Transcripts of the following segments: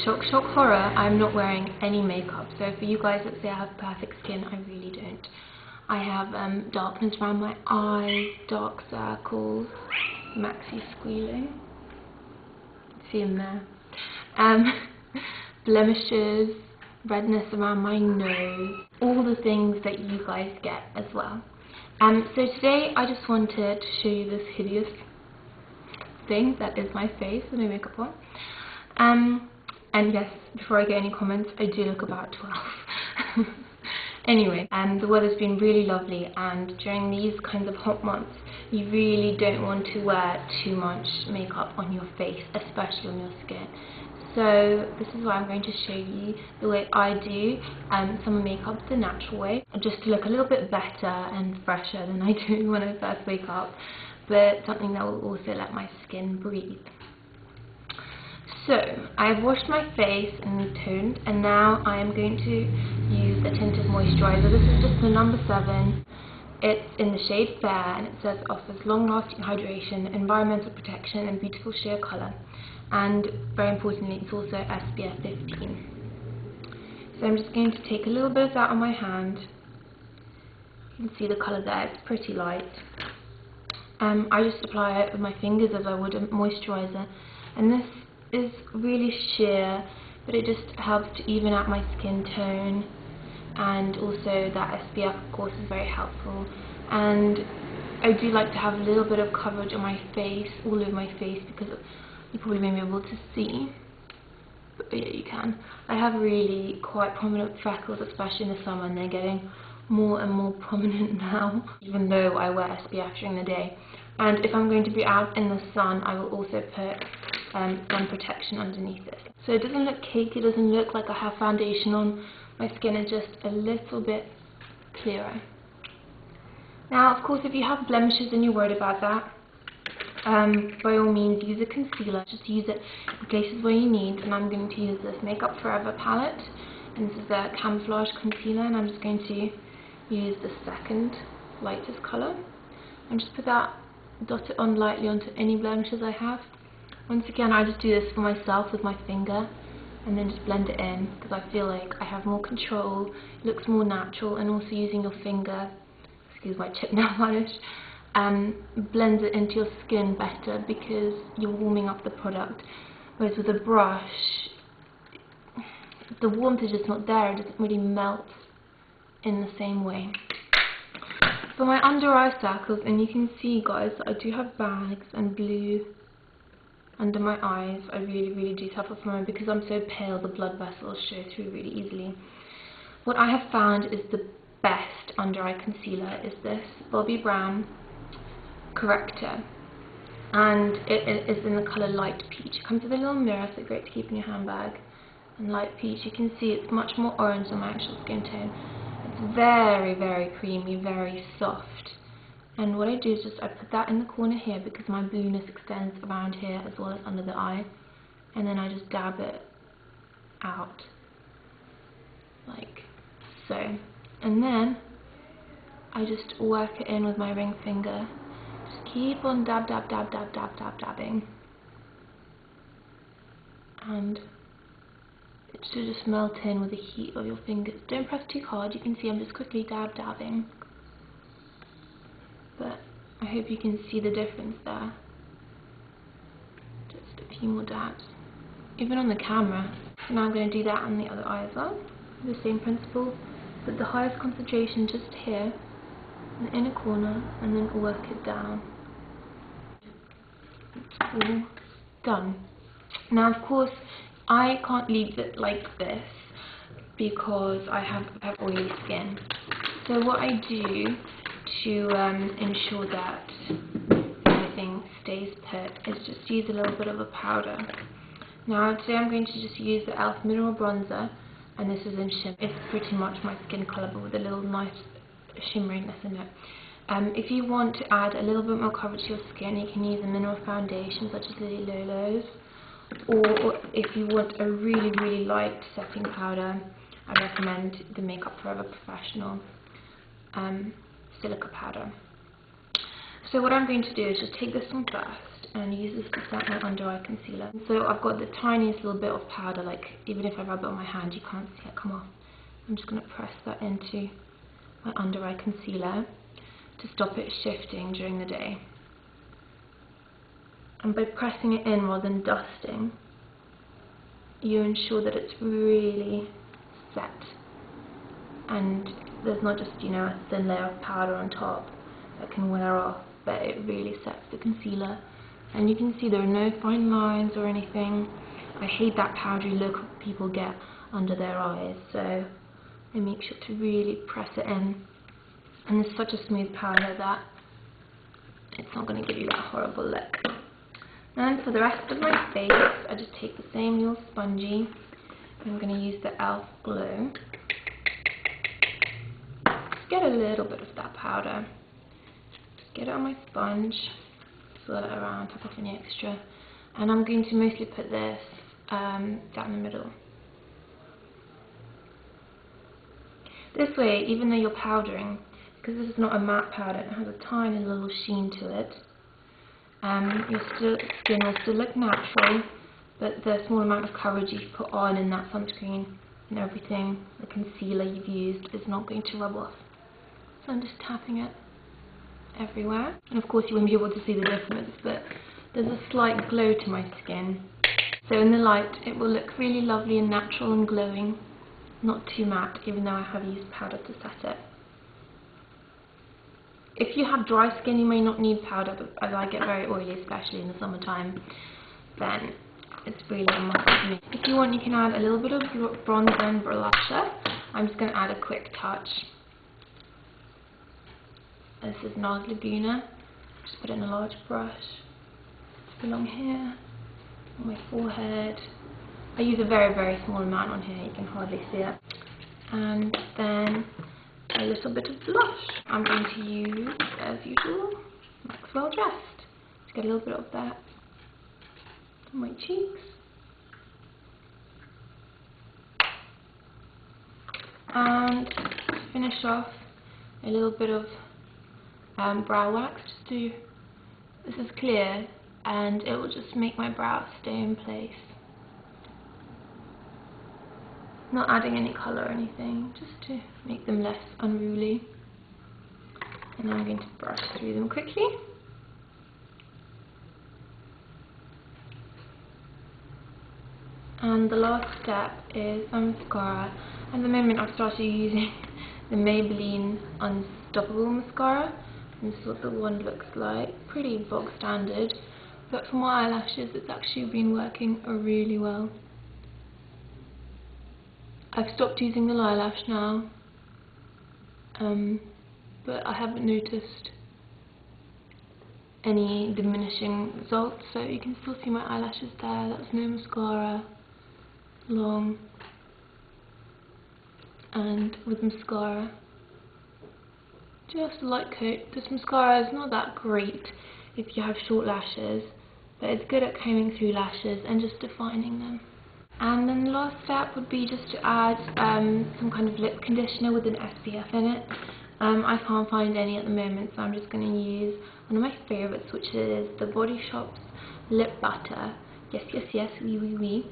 shock horror, I'm not wearing any makeup. So for you guys that say I have perfect skin, I really don't. I have darkness around my eyes, dark circles, Maxi squealing. See him there. Blemishes, redness around my nose, all the things that you guys get as well. So today I just wanted to show you this hideous thing that is my face with no makeup on. And yes, before I get any comments, I do look about 12. Anyway, the weather's been really lovely, and during these kinds of hot months, you really don't want to wear too much makeup on your face, especially on your skin. So this is why I'm going to show you the way I do summer makeup the natural way, just to look a little bit better and fresher than I do when I first wake up, but something that will also let my skin breathe. So I've washed my face and toned, and now I am going to use the tinted moisturiser. This is just the number 7. It's in the shade Fair, and it says offers long-lasting hydration, environmental protection, and beautiful sheer colour. And very importantly, it's also SPF 15. So I'm just going to take a little bit of that on my hand. You can see the colour there, it's pretty light. I just apply it with my fingers as I would a moisturiser, and this is really sheer, but it just helps to even out my skin tone, and also that SPF of course is very helpful. And I do like to have a little bit of coverage on my face, all over my face, because you probably may be able to see, but yeah, you can. I have really quite prominent freckles, especially in the summer, and they're getting more and more prominent now, even though I wear SPF during the day. And if I'm going to be out in the sun, I will also put sun protection underneath it. So it doesn't look cakey, it doesn't look like I have foundation on. My skin is just a little bit clearer. Now, of course, if you have blemishes and you're worried about that, by all means use a concealer. Just use it in places where you need, and I'm going to use this Makeup Forever palette, and this is a camouflage concealer, and I'm just going to use the second lightest colour and just put that, dot it on lightly onto any blemishes I have. Once again, I just do this for myself with my finger and then just blend it in, because I feel like I have more control, it looks more natural, and also using your finger, excuse my chip nail varnish, blends it into your skin better because you're warming up the product. Whereas with a brush, the warmth is just not there, it doesn't really melt in the same way. For my under eye circles, and you can see guys that I do have bags and blue under my eyes. I really do suffer from it because I'm so pale, the blood vessels show through really easily. What I have found is the best under eye concealer is this Bobbi Brown corrector, and it is in the colour light peach. It comes with a little mirror, so great to keep in your handbag. And light peach, you can see it's much more orange than my actual skin tone. It's very creamy, very soft. And what I do is just I put that in the corner here because my blueness extends around here as well as under the eye, and then I just dab it out like so, and then I just work it in with my ring finger. Just keep on dabbing, and it should just melt in with the heat of your fingers. Don't press too hard, you can see I'm just quickly dabbing. But I hope you can see the difference there. Just a few more dabs, even on the camera. So now I'm going to do that on the other eye as well. The same principle, but the highest concentration just here, in the inner corner, and then work it down. It's all done. Now, of course, I can't leave it like this because I have oily skin. So what I do to ensure that everything stays put is just use a little bit of a powder. Now today I'm going to just use the E.L.F mineral bronzer, and this is in shimmer. It's pretty much my skin colour but with a little nice shimmeriness in it. If you want to add a little bit more coverage to your skin, you can use a mineral foundation such as Lily Lolo's, or if you want a really light setting powder, I recommend the Makeup Forever Professional silica powder. So what I'm going to do is just take this one first, and use this to set my under eye concealer. So I've got the tiniest little bit of powder, like even if I rub it on my hand you can't see it come off. I'm just going to press that into my under eye concealer to stop it shifting during the day. And by pressing it in rather than dusting, you ensure that it's really set and there's not just, you know, a thin layer of powder on top that can wear off, but it really sets the concealer. And you can see there are no fine lines or anything. I hate that powdery look people get under their eyes, so I make sure to really press it in. And it's such a smooth powder that it's not going to give you that horrible look. And for the rest of my face, I just take the same little spongy. I'm going to use the E.L.F. Glow. Just get a little bit of that powder. Just get it on my sponge, swirl it around, tap off any extra. And I'm going to mostly put this down the middle. This way, even though you're powdering, because this is not a matte powder, it has a tiny little sheen to it. Your skin will still look natural, but the small amount of coverage you've put on in that sunscreen and everything, the concealer you've used, is not going to rub off. So I'm just tapping it everywhere. And of course you won't be able to see the difference, but there's a slight glow to my skin. So in the light it will look really lovely and natural and glowing, not too matte, even though I have used powder to set it. If you have dry skin, you may not need powder, but as I get very oily, especially in the summertime, then it's really a must for me. If you want, you can add a little bit of bronzer and blusher. I'm just going to add a quick touch. This is NARS Laguna. Just put it in a large brush. Just along here, on my forehead. I use a very, very small amount on here, you can hardly see it. And then a little bit of blush. I'm going to use, as usual, Maxwell Dressed. Just get a little bit of that on my cheeks. And to finish off, a little bit of brow wax. This is clear and it will just make my brows stay in place. Not adding any colour or anything, just to make them less unruly. And I'm going to brush through them quickly. And the last step is mascara. At the moment I've started using the Maybelline Unstoppable mascara. And this is what the wand looks like. Pretty bog standard, but for my eyelashes it's actually been working really well. I've stopped using the eyelash now, but I haven't noticed any diminishing results, so you can still see my eyelashes there. That's no mascara, long, and with mascara, just a light coat. This mascara is not that great if you have short lashes, but it's good at combing through lashes and just defining them. And then the last step would be just to add some kind of lip conditioner with an SPF in it. I can't find any at the moment, so I'm just going to use one of my favourites, which is the Body Shop's Lip Butter. Yes, yes, yes, oui, oui, oui.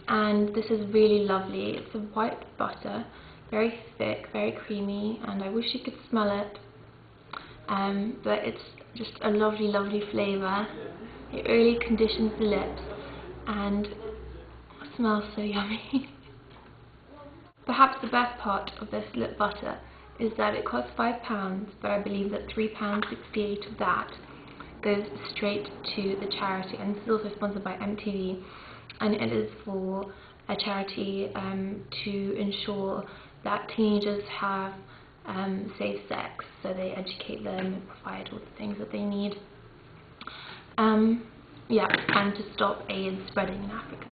And this is really lovely. It's a white butter, very thick, very creamy, and I wish you could smell it. But it's just a lovely, lovely flavour. It really conditions the lips and smells so yummy. Perhaps the best part of this lip butter is that it costs £5, but I believe that £3.68 of that goes straight to the charity, and this is also sponsored by MTV, and it is for a charity to ensure that teenagers have safe sex, so they educate them and provide all the things that they need. Yeah, and to stop AIDS spreading in Africa.